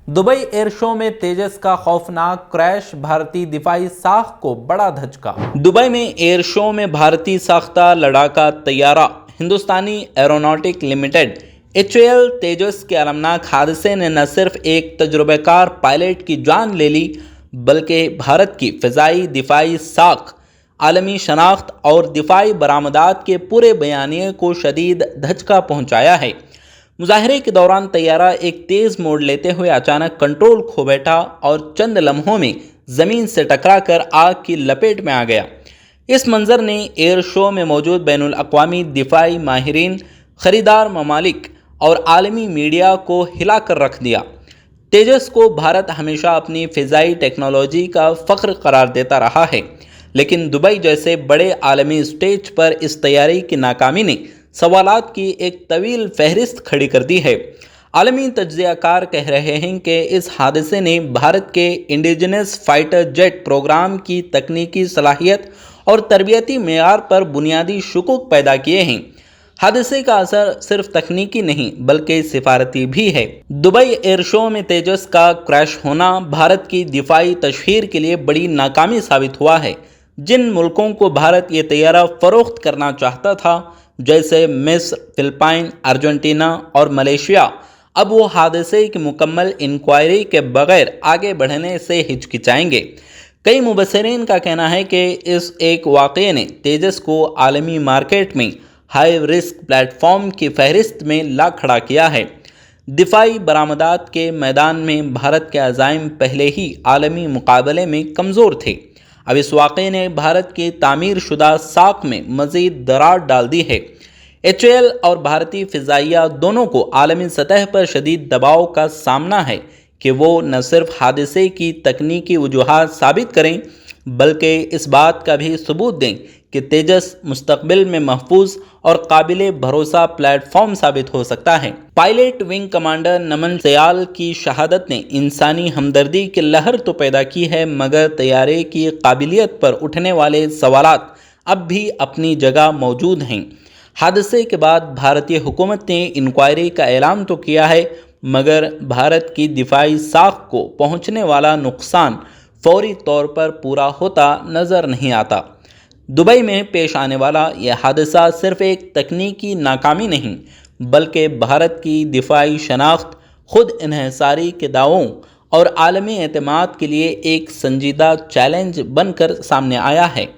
Dubai air show में तेजस का खौफनाक क्रैश, भारतीय दिफाई साख को बड़ा धचका। दुबई में एयर शो में भारतीय साख्ता लड़ाका तैयारा हिंदुस्तानी एरोनॉटिक लिमिटेड HAL तेजस के अलमनाक हादसे ने न सिर्फ एक तजुर्बेकार पायलट की जान ले ली, बल्कि भारत की फ़िज़ाई दिफाई साख, आलमी शनाख्त और दिफाई बरामदात के पूरे बयानिए को शदीद धचका पहुंचाया है। मुजाहरे के दौरान तैयारा एक तेज़ मोड़ लेते हुए अचानक कंट्रोल खो बैठा और चंद लम्हों में ज़मीन से टकराकर आग की लपेट में आ गया। इस मंजर ने एयर शो में मौजूद बैनुल अक़वामी दिफाई माहिरीन, ख़रीदार ममालिक और आलमी मीडिया को हिला कर रख दिया। तेजस को भारत हमेशा अपनी फ़िज़ाई टेक्नोलॉजी का फ़ख्र करार देता रहा है, लेकिन दुबई जैसे बड़े आलमी स्टेज पर इस तैयारी की नाकामी ने सवालात की एक तवील फहरिस्त खड़ी कर दी है। आलमी तज्ज़ियाकार कह रहे हैं कि इस हादसे ने भारत के इंडिजिनस फाइटर जेट प्रोग्राम की तकनीकी सलाहियत और तरबियती मेयार पर बुनियादी शुकूक पैदा किए हैं। हादसे का असर सिर्फ तकनीकी नहीं बल्कि सिफारती भी है। दुबई एयर शो में तेजस का क्रैश होना भारत की दिफाई तशहीर के लिए बड़ी नाकामी साबित हुआ है। जिन मुल्कों को भारत ये तैयारा फ़रोख्त करना चाहता था, जैसे मिस्र, फिलिपाइन, अर्जेंटीना और मलेशिया, अब वो हादसे की मुकम्मल इंक्वायरी के बगैर आगे बढ़ने से हिचकिचाएंगे। कई मुबस्सिरीन का कहना है कि इस एक वाक़ये ने तेजस को आलमी मार्केट में हाई रिस्क प्लेटफॉर्म की फहरिस्त में ला खड़ा किया है। दिफाई बरामदात के मैदान में भारत के अज़ाइम पहले ही आलमी मुकाबले में कमज़ोर थे। अब इस वाक़ये ने भारत की तामीर शुदा साख में मज़ीद दरार डाल दी है। HAL और भारतीय फ़िज़ाइया दोनों को आलमी सतह पर शदीद दबाव का सामना है कि वो न सिर्फ हादसे की तकनीकी वजूहात साबित करें, बल्कि इस बात का भी सबूत दें कि तेजस मुस्तक़बिल में महफूज और काबिल भरोसा प्लेटफॉर्म साबित हो सकता है। पायलट विंग कमांडर नमन सयाल की शहादत ने इंसानी हमदर्दी की लहर तो पैदा की है, मगर तैयारे की काबिलियत पर उठने वाले सवालात अब भी अपनी जगह मौजूद हैं। हादसे के बाद भारतीय हुकूमत ने इंक्वायरी का ऐलान तो किया है, मगर भारत की दिफाई साख को पहुंचने वाला नुकसान फौरी तौर पर पूरा होता नज़र नहीं आता। दुबई में पेश आने वाला यह हादसा सिर्फ एक तकनीकी नाकामी नहीं, बल्कि भारत की दिफाई शनाख्त, खुद इन्हिसारी के दावों और आलमी एतमाद के लिए एक संजीदा चैलेंज बनकर सामने आया है।